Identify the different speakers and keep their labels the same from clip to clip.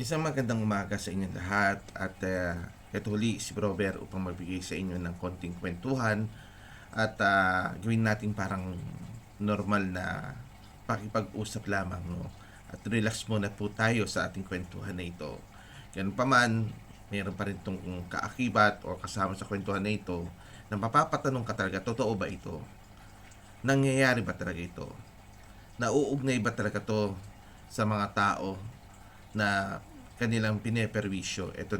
Speaker 1: Isang magandang umaga sa inyong lahat at ito huli si Brover upang magbigay sa inyo ng konting kwentuhan at gawin natin parang normal na pakipag-usap lamang, no? At relax muna po tayo sa ating kwentuhan na ito. Ganun pa man, mayroon pa rin itong kaakibat o kasama sa kwentuhan na ito na mapapatanong ka talaga, totoo ba ito? Nangyayari ba talaga ito? Nauugnay ba talaga to sa mga tao na kanilang pineperwisyo? Ito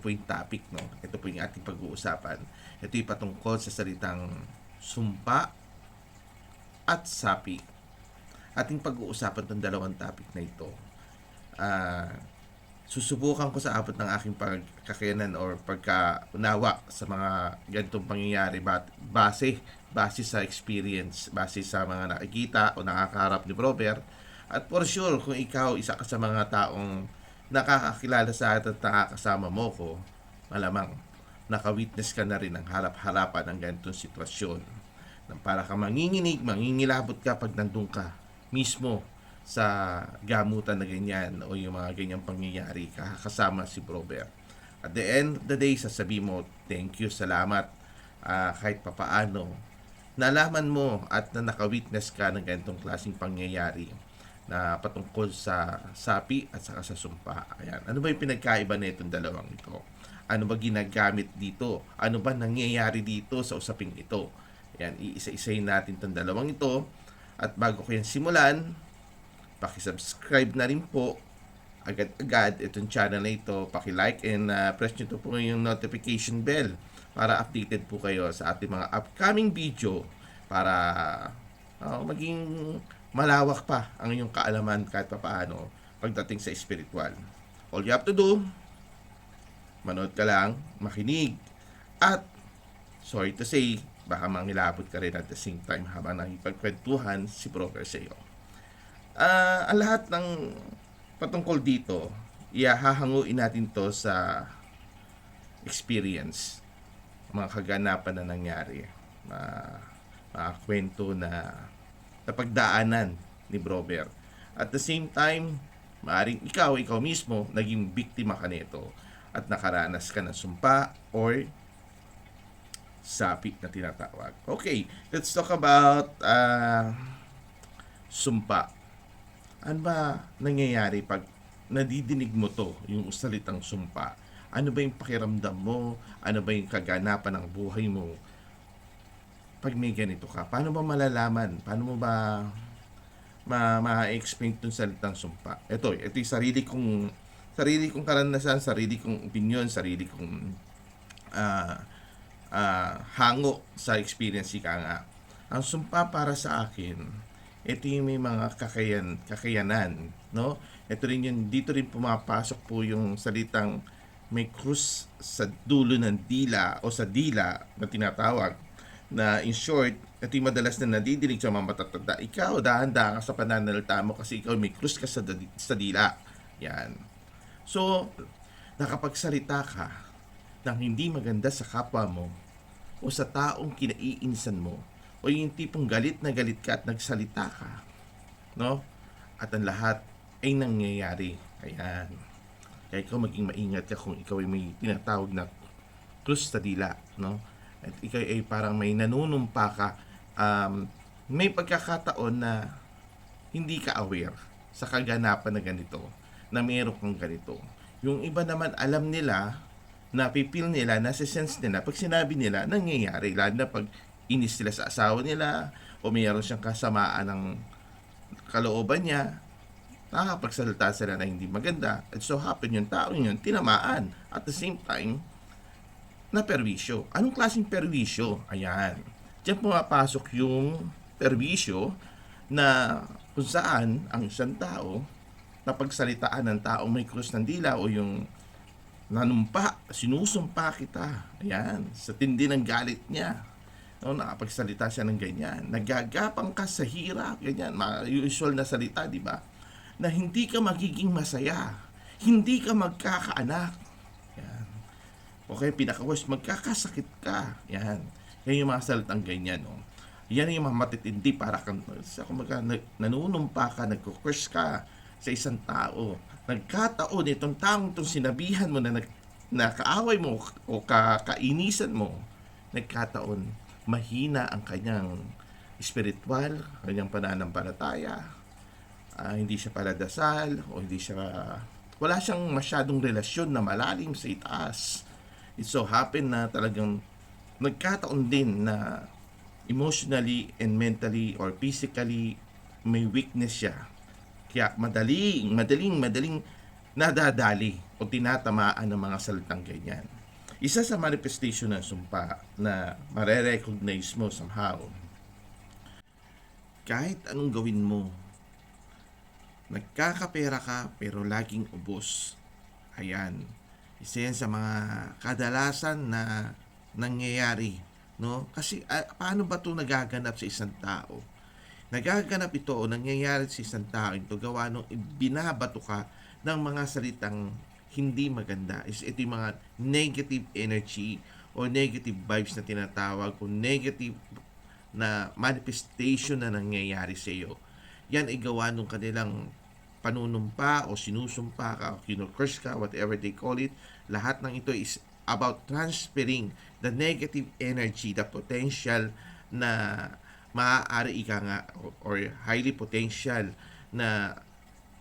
Speaker 1: po yung topic, no? Ito po yung ating pag-uusapan. Ito yung patungkol sa salitang sumpa at sapi. Ating pag-uusapan itong dalawang topic na ito. Susubukan ko sa abot ng aking pagkakayanan or pagkaunawa sa mga ganitong pangyayari base sa experience, base sa mga nakikita o nakakaharap ni Brover. At for sure, kung ikaw isa ka sa mga taong nakakakilala sa atin at nakakasama mo ko, malamang naka-witness ka na rin ng harap-harapan ng ganitong sitwasyon. Nang para ka mangingilabot ka pag nandun ka mismo sa gamutan na ganyan o yung mga ganyang pangyayari kasama si Brover. At the end of the day, sasabihin mo, thank you, salamat, kahit papaano nalaman mo at na naka-witness ka ng ganitong klaseng pangyayari na patungkol sa sapi at saka sa sumpa. Ayan. Ano ba yung pinagkaiba na itong dalawang ito? Ano ba ginagamit dito? Ano ba nangyayari dito sa usaping ito? Ayan, iisa-isayin natin itong dalawang ito. At bago ko yan simulan, paki-subscribe na rin po agad-agad itong channel na ito. Paki-like and press nyo po yung notification bell para updated po kayo sa ating mga upcoming video para maging malawak pa ang iyong kaalaman kahit pa paano pagdating sa spiritual. All you have to do, manood ka lang, makinig, at sorry to say, baka mangilabot ka rin at the same time habang nakipagkwentuhan si Brover sa iyo. Ang lahat ng patungkol dito, hahanguin natin to sa experience, mga kaganapan na nangyari, mga kwento na napagdaanan ni Brover. At the same time, maaaring ikaw mismo, naging biktima ka nito at nakaranas ka ng sumpa or sapi na tinatawag. Okay, let's talk about sumpa. Ano ba nangyayari pag nadidinig mo to, yung salitang sumpa? Ano ba yung pakiramdam mo? Ano ba yung kaganapan ng buhay mo pag may ganito ka? Paano ba malalaman? Paano mo ba ma-explain itong salitang sumpa? Ito yung sarili kong karanasan, sarili kong opinion, sarili kong hango sa experience ika nga. Ang sumpa para sa akin, ito yung may mga kakayanan, no? Ito rin yung, dito rin pumapasok po yung salitang may krus sa dulo ng dila o sa dila na tinatawag, na in short, ito yung madalas na nadidinig sa mga matatanda. Ikaw, dahan-dahan ka sa pananalita mo kasi ikaw may krus ka sa dila. Yan. So, nakapagsalita ka ng hindi maganda sa kapwa mo o sa taong kinaiinsan mo o yung tipong galit na galit ka at nagsalita ka, no? At ang lahat ay nangyayari. Ayan. Kaya ikaw maging maingat ka kung ikaw ay may tinatawag na krus sa dila, no? At ikaw ay parang may nanunumpa ka, may pagkakataon na hindi ka aware sa kaganapan na ganito, na meron kang ganito. Yung iba naman alam nila, napipil nila, nasa-sense nila, pag sinabi nila, nangyayari. Lalo na pag inis sila sa asawa nila, o mayroon siyang kasamaan ng kalooban niya, nakakapagsalita sila na hindi maganda. At so happen yung taong yun, tinamaan. At the same time, na perwisyo. Anong klaseng perwisyo? Ayan. Diyan pumapasok yung perwisyo na kung saan ang isang tao napagsalitaan ng taong may krus ng dila o yung nanumpa, sinusumpa kita. Ayan, sa tindi ng galit niya. No, nakapagsalita siya ng ganyan. Nagagapang ka sa hirap, ganyan. Usual na salita, di ba? Na hindi ka magiging masaya. Hindi ka magkakaanak. Yan. Okay, pinaka-worst, magkakasakit ka. Yan. Yan yung mga salitang ganyan, no? Yan yung mga matitindi para kang, nanunumpa ka, nagkukurse ka sa isang tao. nagkataon itong taong itong sinabihan mo na kaaway mo o kainisan mo, nagkataon mahina ang kanyang espiritual, kanyang pananampalataya, hindi siya paladasal o hindi siya wala siyang masyadong relasyon na malalim sa itaas. It so happen na talagang nagkataon din na emotionally and mentally or physically may weakness siya. Kaya madaling nadadali o tinatamaan ng mga salitang ganyan. Isa sa manifestation ng sumpa na mare-recognize mo somehow, kahit anong gawin mo, nagkakapera ka pero laging ubos. Ayan. Isa yan sa mga kadalasan na nangyayari, no? Kasi paano ba 'to nagaganap sa isang tao? Nagaganap ito o nangyayari sa isang tao ito gawa nung binabato ka ng mga salitang hindi maganda. Ito yung mga negative energy o negative vibes na tinatawag o negative na manifestation na nangyayari sa iyo. Yan ay gawa nung kanilang panunumpa o sinusumpa ka o kinurkurse ka, whatever they call it. Lahat ng ito is about transferring the negative energy, the potential na maaari ika nga or highly potential na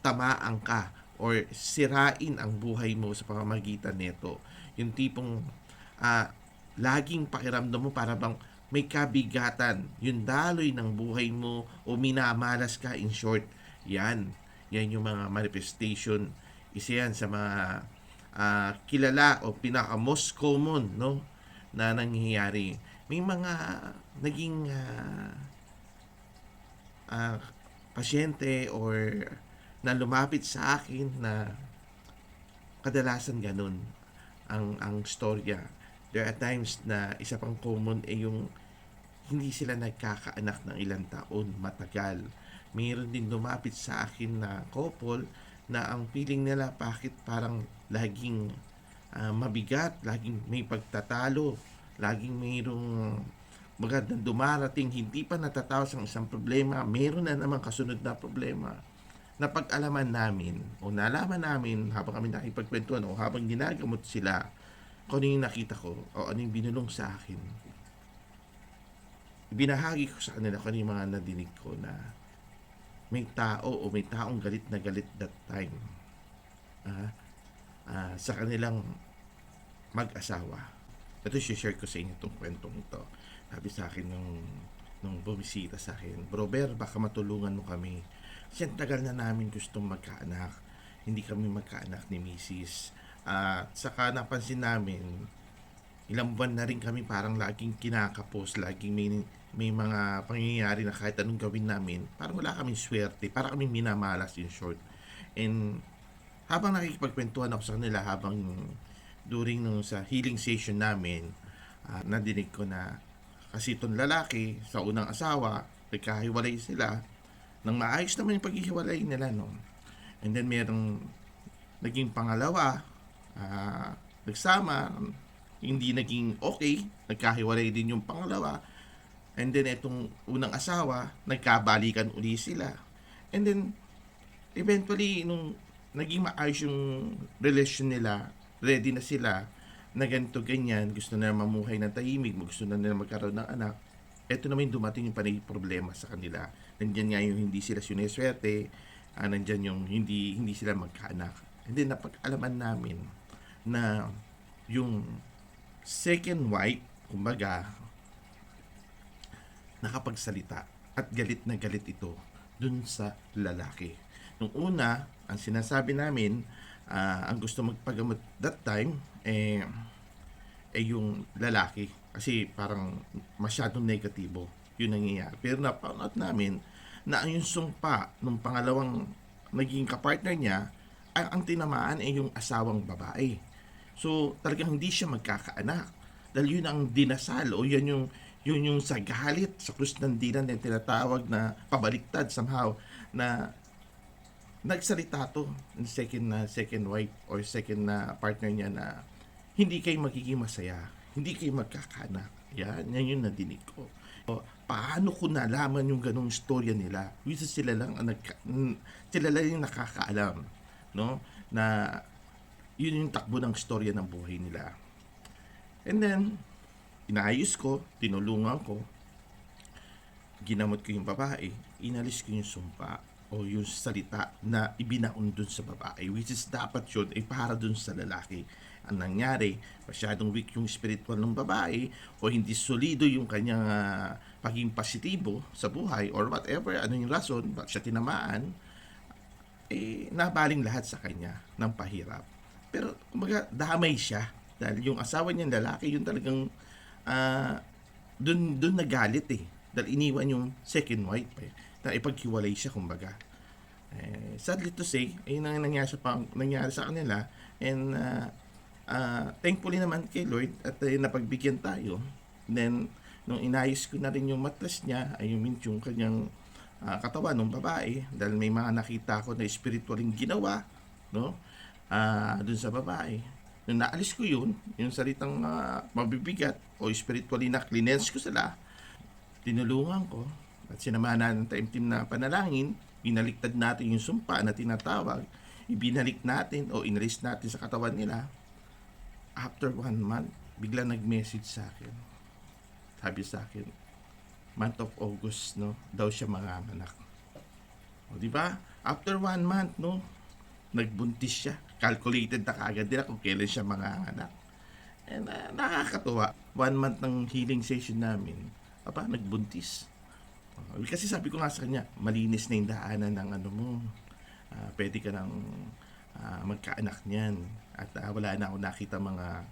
Speaker 1: tamaan ka or sirain ang buhay mo sa pamamagitan nito. Yung tipong laging pakiramdam mo para bang may kabigatan, yung daloy ng buhay mo o minamalas ka, in short. Yan yung mga manifestation. Isa yan sa mga kilala o pinaka most common, no, na nangyayari. May mga naging pasyente or na lumapit sa akin na kadalasan ganun ang storya. There are times na isa pang common ay yung hindi sila nagkakaanak ng ilang taon, matagal. Mayroon din lumapit sa akin na couple na ang feeling nila bakit parang laging mabigat, laging may pagtatalo, laging mayroong magandang dumarating, hindi pa natatawas ang isang problema, mayroon na naman kasunod na problema. Napag-alaman namin o nalaman namin habang kami nakipagkwentuhan o habang ginagamot sila kung ano yung nakita ko o ano yung binulong sa akin. Binahagi ko sa kanila kung ano yung mga nadinig ko na may tao o may taong galit na galit that time sa kanilang mag-asawa. Ito share ko sa inyo itong kwentong ito. Sabi sa akin nung bumisita sa akin, "Bro Ber, baka matulungan mo kami. Kasi tagal na namin gustong magkaanak. Hindi kami magkaanak ni Mrs. Saka napansin namin, ilang buwan na rin kami parang laging kinakapos, laging may mga pangyayari na kahit anong gawin namin, parang wala kaming swerte, parang kami minamalas in short." And habang nakikipagkwentuhan ako sa kanila, habang during nung sa healing session namin, nadinig ko na kasi itong lalaki sa unang asawa, nagkahiwalay sila, nang maayos naman yung paghihiwalay nila, no? And then merong naging pangalawa, nagsama, hindi naging okay, nagkahiwalay din yung pangalawa. And then itong unang asawa, nagkabalikan uli sila. And then eventually nung naging maayos yung relasyon nila, ready na sila na ganito ganyan, gusto na mamuhay ng tahimik, gusto na nila magkaroon ng anak. Ito naman yung dumating yung panay problema sa kanila. Nandiyan nga yung hindi sila sineswerte, nandiyan yung hindi sila magkaanak. And then napag-alaman namin na yung second wife, kumbaga, nakapagsalita at galit na galit ito dun sa lalaki. Nung una, ang sinasabi namin, ang gusto magpagamot that time, yung lalaki. Kasi parang masyadong negatibo yun nangyayari. Pero napaunat namin na yung sumpa nung pangalawang naging kapartner niya, ang tinamaan ay yung asawang babae. So talagang hindi siya magkakaanak. Dahil yun ang dinasal o yun yung sa galit, sa krus ng dinan na tinatawag na pabaliktad somehow na nagsalita to ng second wife or second na partner niya na hindi kayo magiging masaya, hindi kayo magkakaanak. Yan yung nadinig ko. So, paano ko nalaman yung ganong istorya nila? Sila lang yung nakakaalam, no? na yun yung takbo ng storya ng buhay nila. And then, inayos ko, tinulungan ko, ginamot ko yung babae, inalis ko yung sumpa o yung salita na ibinaon dun sa babae, which is dapat yun ay para dun sa lalaki. Ang nangyari, masyadong weak yung spiritual ng babae o hindi solido yung kanyang paging positibo sa buhay or whatever, ano yung rason, bakit siya tinamaan, nabaling lahat sa kanya ng pahirap. Pero kumbaga damay siya dahil yung asawa niyang lalaki yung talagang dun nagalit dahil iniwan yung second wife na ipaghiwalay siya kumbaga. Sadly to say, ayun ang nangyari sa kanila, and thankfully naman kay Lord at napagbigyan tayo. Then nung inayos ko na rin yung mattress niya, I mean yung kanyang katawan ng babae, dahil may mga nakita ko na spiritualing ginawa, no? Dun sa babae. Nung naalis ko yun, yung salitang mabibigat o spiritually na cleanse ko sila, tinulungan ko at sinamahan ng taimtim na panalangin, binaliktad natin yung sumpa na tinatawag, ibinalik natin o inalis natin sa katawan nila. After 1 month, bigla nag-message sa akin. Sabi sa akin, month of August, no, daw siya manganganak. O, di ba? After 1 month, no, nagbuntis siya. Calculated na kaagad nila kung kailan siya manganganak. And nakakatuwa. 1 month ng healing session namin, nagbuntis. Kasi sabi ko nga sa kanya, malinis na yung daanan ng ano mo. Pwede ka nang magkaanak niyan. At wala na ako nakita mga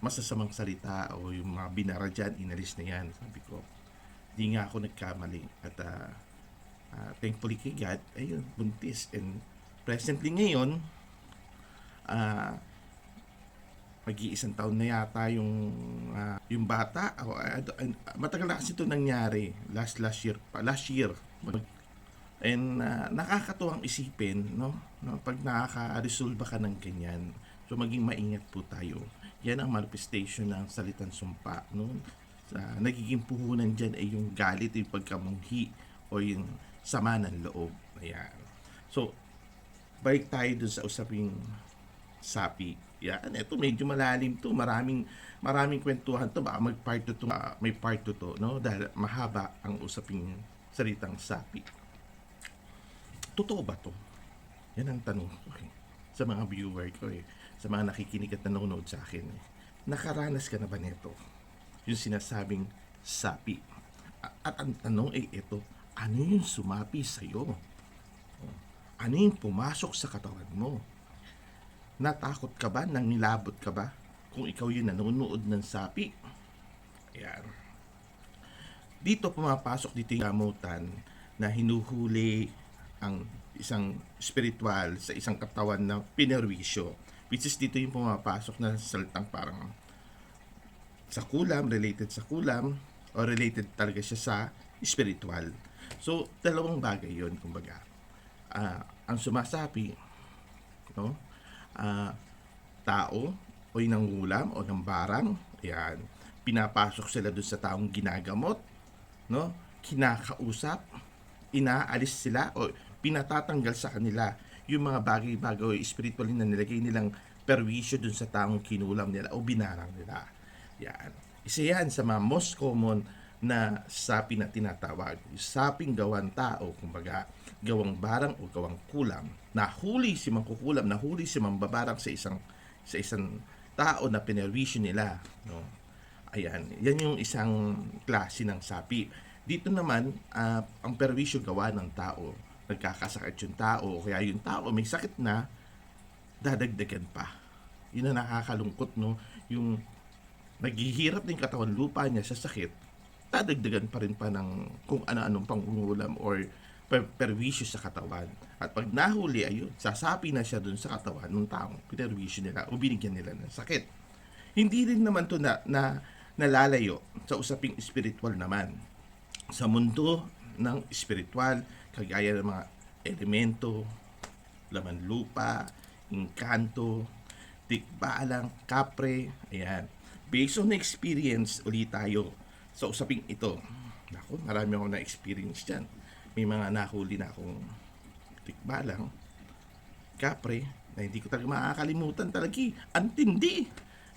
Speaker 1: masasamang salita o yung mga binara dyan, inalis na yan. Sabi ko, di nga ako nagkamali. At thankfully kay God, ayun, buntis. And presently ngayon, mag-iisang taon na yata yung bata. Matagal na kasi ito nangyari. Last year. And nakakatuwang isipin, no? Pag nakaka-resolve ka ng ganyan, so maging maingat po tayo. Yan ang manifestation ng salitang sumpa, no? Nagiging puhunan dyan ay yung galit, yung pagkamunghi o yung sama ng loob. Ayan. So, balik tayo dun sa usaping sapi. Yan, ito medyo malalim to. Maraming kwentuhan to. Baka mag-part 2 to. May part 2 to, no? Dahil mahaba ang usaping salitang sapi. Totoo ba to? Yan ang tanong ko sa mga viewer ko sa mga nakikinig at nanonood sa akin. Nakaranas ka na ba nito? Yung sinasabing sapi. At ang tanong ay ito, ano yung sumapi sa'yo? Ano yung pumasok sa katawan mo? Natakot ka ba? Nang nilabot ka ba? Kung ikaw yung nanonood ng sapi? Ayan. Dito pumapasok yung gamutan na hinuhuli ang isang spiritual sa isang katawan na pinerwisyo. Which is dito yung pumapasok na salitang parang sa kulam, related sa kulam, o related talaga siya sa spiritual. So, dalawang bagay yon kumbaga. Ang sumasapi, no? Tao, o yung nangulam, o ng barang, yan, pinapasok sila doon sa taong ginagamot, no? Kinakausap, inaalis sila, o pinatatanggal sa kanila yung mga bagay-bagay o spiritually na nilagay nilang perwisyo dun sa taong kinulam nila o binarang nila. Yan. Isa yan sa mga most common na sapi na tinatawag. Yung saping gawang tao, kumbaga, gawang barang o gawang kulam. Nahuli si mangkukulam, nahuli si mambabarang sa isang tao na pinerwisyo nila. No? Ayan. Yan yung isang klase ng sapi. Dito naman, ang perwisyo gawa ng tao. Nagkakasakit yung tao, kaya yung tao may sakit na, dadagdagan pa. Yun ang nakakalungkot, no? Yung naghihirap din katawan lupa niya sa sakit, dadagdagan pa rin pa ng kung ano-anong pangungulam or perwisyo sa katawan. At pag nahuli, ayun, sasapi na siya dun sa katawan ng taong pinerwisyo nila o binigyan nila ng sakit. Hindi rin naman to na nalalayo sa usaping spiritual naman. Sa mundo ng spiritual, kagaya ng mga elemento, laman lupa, engkanto, tikbalang, kapre, ayan. Based on experience, ulit tayo sa usaping ito. Naku, marami akong na-experience dyan. May mga nahuli na akong tikbalang, kapre na hindi ko talaga makakalimutan talaga. Ang tindi.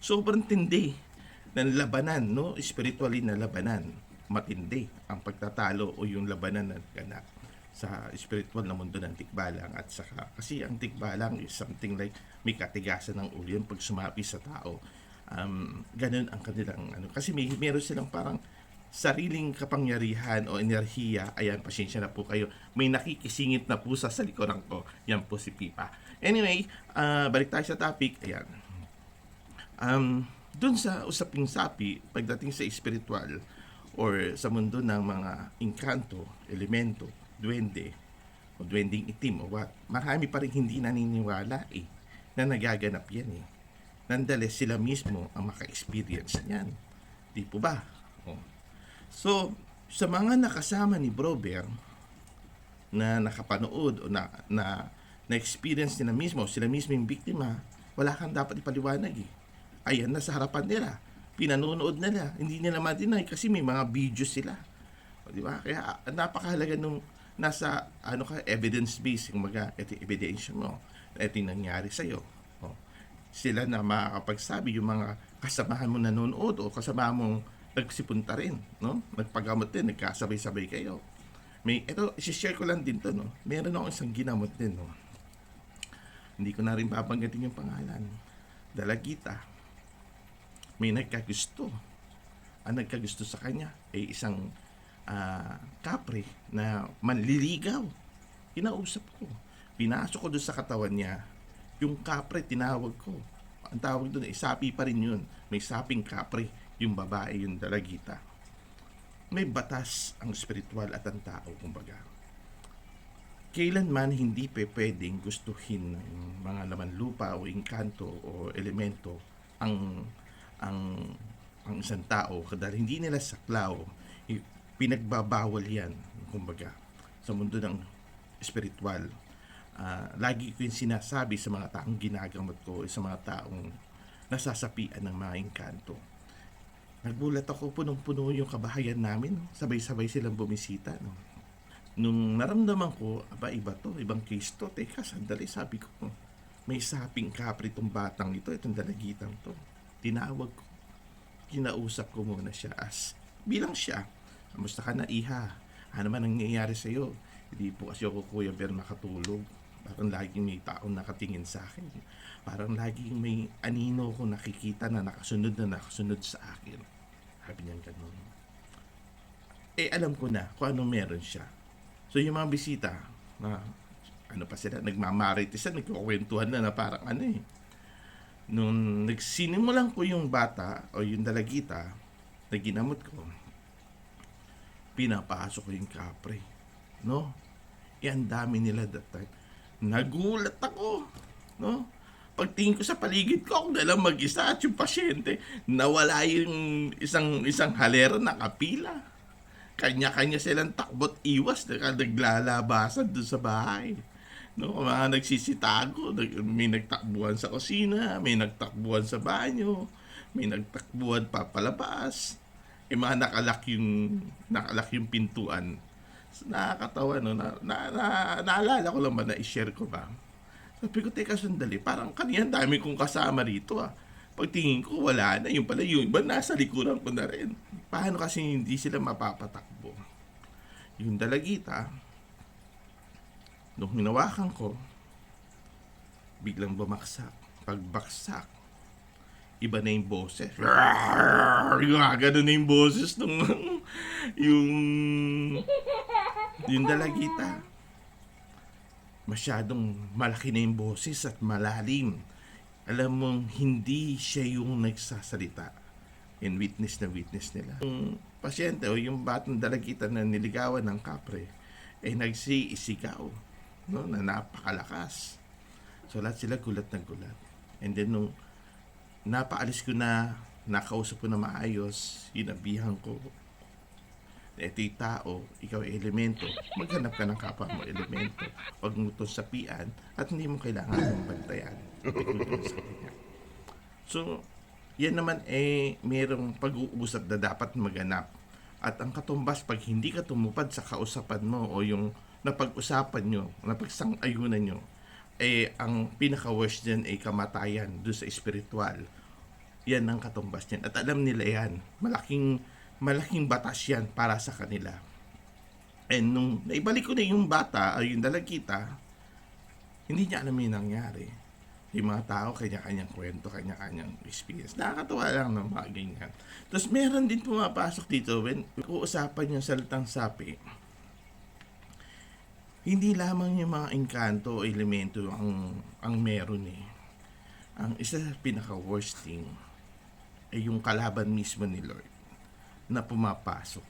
Speaker 1: Sobrang tindi ng labanan, no? Spiritually na labanan. Matindi ang pagtatalo o yung labanan na ganap sa spiritual na mundo ng tikbalang. At saka kasi ang tikbalang is something like may katigasan ng ulo yun pag sumapi sa tao. Ganun ang kanilang ano, kasi meron silang parang sariling kapangyarihan o enerhiya. Ayan, pasensya na po kayo, may nakikisingit na pusa sa likuran ko. Yan po si Pipa. Anyway, balik tayo sa topic. Ayan, dun sa usaping sapi, pagdating sa spiritual or sa mundo ng mga engkanto, elemento, duwende o duwending itim o what, marami pa rin hindi naniniwala na nagaganap yan Nonetheless, sila mismo ang maka-experience niyan. Di po ba? So, sa mga nakasama ni Bro Bear na nakapanood o na-experience nila mismo, sila mismo yung biktima, wala kang dapat ipaliwanag Ayan na sa harapan nila. Pinanonood nila. Hindi nila ma-deny kasi may mga videos sila. Di ba? Kaya napakahalaga nung nasa evidence-based, yung ito ebidensya mo, ito yung nangyari sa'yo. Sila na makakapagsabi, yung mga kasamahan mo nanonood o kasamahan mong nagsipunta rin, no? Nagpagamot din, nagkasabay-sabay kayo. Ito, isi-share ko lang din to, no? Meron ako isang ginamot din, no? Hindi ko na rin babanggitin yung pangalan. Dalagita. May nagkagusto. Ang nagkagusto sa kanya ay isang kapre na manliligaw. Kinausap ko. Pinasok ko doon sa katawan niya. Yung kapre, tinawag ko. Ang tawag doon, sapi pa rin yun. May saping kapre. Yung babae, yung dalagita. May batas ang spiritual at ang tao, kumbaga. Kailanman hindi pwedeng gustuhin ng mga laman lupa o engkanto o elemento ang isang tao dahil hindi nila saklaw. Pinagbabawal yan, kumbaga, sa mundo ng spiritual. Lagi ko yung sinasabi sa mga taong ginagamot ko, sa mga taong nasasapian ng mga engkanto. Nagulat ako, punong-puno yung kabahayan namin. Sabay-sabay silang bumisita. No? Nung naramdaman ko, iba to, ibang case to. Teka, sandali, sabi ko, may saping kapre itong batang ito, itong dalagitang to. Tinawag ko. Kinausap ko muna siya bilang siya. Kamusta ka na, iha? Ano man nangyayari sa'yo? Hindi po kasi ako, Kuya Bear, makatulog. Parang laging may taong nakatingin sa akin. Parang laging may anino ko nakikita na nakasunod sa akin. Sabi niya ganun. Alam ko na kung anong meron siya. So yung mga bisita, pa sila, nagmamaritisan, nagkukwentuhan na parang Nung nagsinimulan ko yung bata o yung dalagita na ginamot ko, pinapasok ko yung kapre. No? Ang dami nila that time. Nagulat ako. No? Pagtingin ko sa paligid ko, ako na lang mag-isa at yung pasyente, nawala yung isang halera na kapila. Kanya-kanya silang takbot iwas, naglalabasan doon sa bahay. No, mga nagsisitago, may nagtakbuhan sa kusina, may nagtakbuhan sa banyo, may nagtakbuhan papalabas. Mga nakalak yung pintuan. So, nakakatawa, no? Naalala ko lang ba na i-share ko ba? Sabi ko, teka sandali, parang kanina dami kong kasama rito Pagtingin ko, wala na. Yung pala, yung iba nasa likuran ko na rin. Paano kasi hindi sila mapapatakbo? Yung dalagita, nung hinawakan ko, biglang bumaksak. Pagbaksak, iba na yung boses. Ganun na yung boses nung yung dalagita. Masyadong malaki na yung boses at malalim. Alam mong hindi siya yung nagsasalita. And witness nila. Yung pasyente o yung batang dalagita na niligawan ng kapre ay nagsiisigaw, no, na napakalakas. So lahat sila gulat na gulat. And then nung napaalis ko na, nakausap ko na maayos, inabihan ko, ito yung tao, ikaw ay elemento, maghanap ka ng kapwa mo elemento. Huwag mo itong sapian at hindi mo kailangan ng bantayan. So, yan naman mayroong pag-uusap na dapat maganap. At ang katumbas, pag hindi ka tumupad sa kausapan mo o yung napag-usapan nyo, napagsang-ayunan nyo, ang pinaka-worst diyan ay kamatayan do'n sa espirituwal. Yan ang katumbas niyan at alam nila yan. Malaking batas yan para sa kanila. And nung naibalik ko na yung bata ay yung dalagita, hindi niya alam yung nangyari. Yung mga tao, kanya-kanyang kwento, kanya-kanyang experience. Nakakatawa lang ng mga ganyan. Tapos meron din pumapasok dito when uusapan yung salitang sapi. Hindi lamang yung mga engkanto o elemento ang meron eh. Ang isa sa pinaka-worst thing ay yung kalaban mismo ni Lord na pumapasok.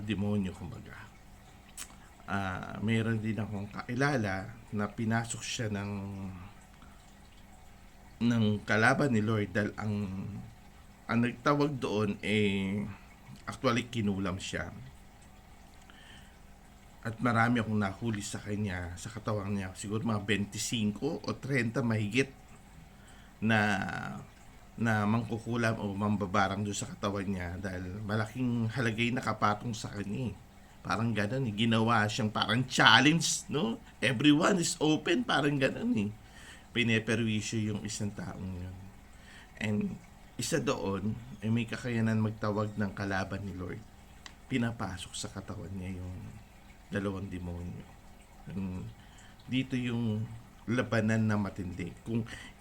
Speaker 1: Demonyo kumbaga. Meron din akong kakilala na pinasok siya ng kalaban ni Lord dahil ang nagtawag doon actually kinulam siya. At marami akong nahuli sa kanya, sa katawan niya, siguro mga 25 o 30 mahigit na mangkukulam o mambabarang doon sa katawan niya dahil malaking halagay nakapatong sa kanya. Parang gano'n eh. Ginawa siyang parang challenge, no? Everyone is open, parang gano'n eh. Pineperwisyo yung isang taong yun. And isa doon ay may kakayanan magtawag ng kalaban ni Lord. Pinapasok sa katawan niya yung dalawang demonyo. Dito yung labanan na matindi.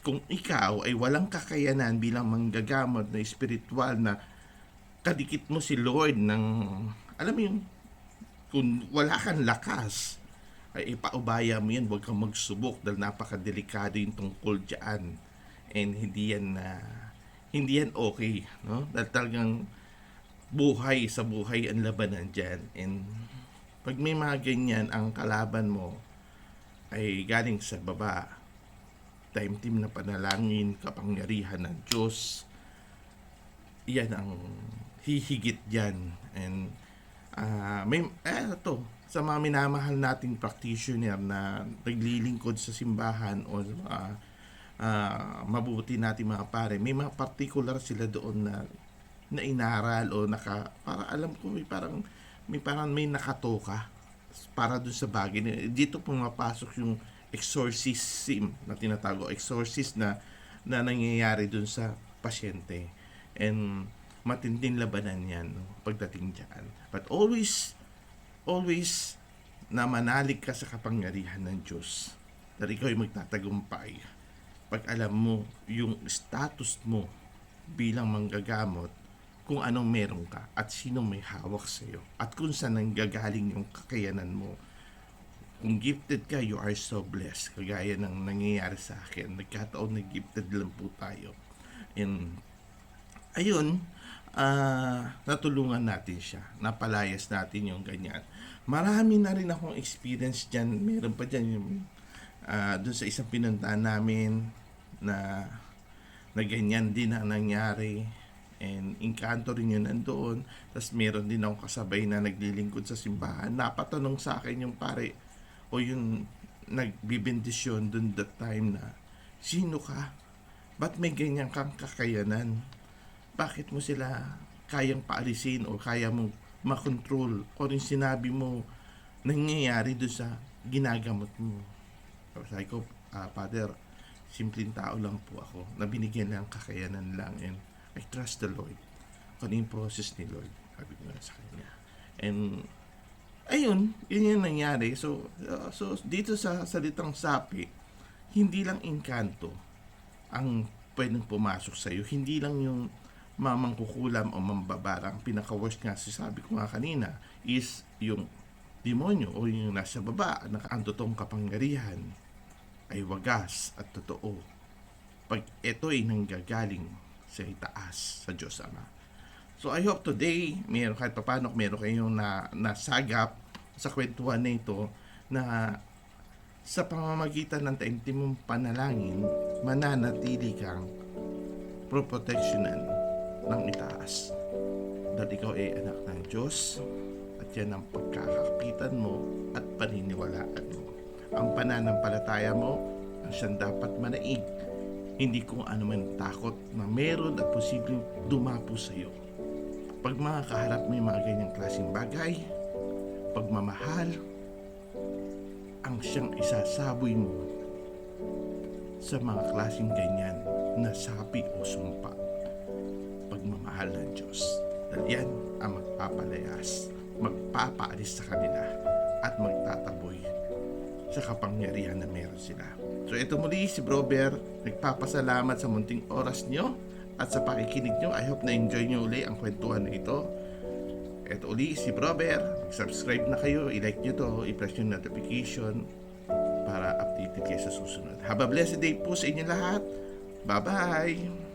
Speaker 1: Kung ikaw ay walang kakayanan bilang manggagamot na espiritual na kadikit mo si Lord ng, alam mo yung, kung wala kang lakas, ay ipaubaya mo yan, huwag kang magsubok dahil napakadelikado yung tungkol dyan. And hindi yan okay, no? Dahil talagang buhay sa buhay ang labanan dyan. And pag may mga ganyan, ang kalaban mo ay galing sa baba, taimtim na panalangin, kapangyarihan ng Diyos, yan ang hihigit dyan. And sa mga minamahal nating practitioner na naglilingkod sa simbahan o mabuti nating mga pare, may mga particular sila doon na inaral o para alam ko may nakatoka para dun sa bagay. Dito pumapasok yung exorcism na tinatago, exorcist na nangyayari dun sa pasyente. And matinding labanan yan, no, pagdating dyan. But always na manalig ka sa kapangyarihan ng Diyos. Dahil ikaw ay magtatagumpay. Pag alam mo yung status mo bilang manggagamot, kung anong meron ka at sino may hawak sa iyo at kung saan nanggagaling yung kakayanan mo. Kung gifted ka, you are so blessed. Kagaya ng nangyayari sa akin. Nagkataon na gifted lang po tayo. And ayun, natulungan natin siya. Napalayas natin yung ganyan. Marami na rin akong experience dyan. Meron pa dyan yung doon sa isang pinuntahan namin na ganyan din ang nangyari. And engkanto rin yun nandoon. Tapos meron din akong kasabay na naglilingkod sa simbahan. Napatanong sa akin yung pare o yung nagbibendisyon doon that time na, sino ka? Ba't may ganyan kang kakayanan? Bakit mo sila kayang paalisin o kaya mong makontrol? O rin sinabi mo nangyayari doon sa ginagamot mo. Sabi ko, Father, simpleng tao lang po ako na binigyan ng kakayanan lang and I trust the Lord. Kung yung process ni Lord, sabi ko na sa kanya. And ayun, yun yung nangyari. So dito sa salitang sapi, hindi lang engkanto ang pwedeng pumasok sa iyo. Hindi lang yung mamangkukulam o mambabarang. Pinaka-worst nga, sabi ko nga kanina, is yung demonyo o yung nasa baba na ang totoong kapangyarihan ay wagas at totoo. Pag ito ay nanggagaling sa itaas, sa Diyos Ama. So I hope today, kahit paano meron kayong nasagap sa kwentuhan na ito na sa pamamagitan ng taimtimong panalangin, mananatili kang proprotectionan ng itaas. Dahil ikaw ay anak ng Diyos at yan ang pagkakapitan mo at paniniwalaan mo. Ang pananampalataya mo ang siyang dapat manaig. Hindi kung ano man takot na meron at posibleng dumapo sa iyo. Pag mga kaharap mo yung mga ganyang klaseng bagay, pagmamahal, ang siyang isasaboy mo sa mga klaseng ganyan na sabi o sumpa. Pagmamahal ng Diyos. Dahil yan ang magpapalayas, magpapaalis sa kanila at magtataboy sa kapangyarihan na meron sila. So ito muli si Bro Bear, nagpapasalamat sa munting oras nyo at sa pakikinig nyo. I hope na-enjoy nyo uli ang kwentuhan na ito. Ito uli si Bro Bear, mag-subscribe na kayo, i-like nyo to, i-press yung notification para updated kayo sa susunod. Have a blessed day po sa inyo lahat. Bye-bye!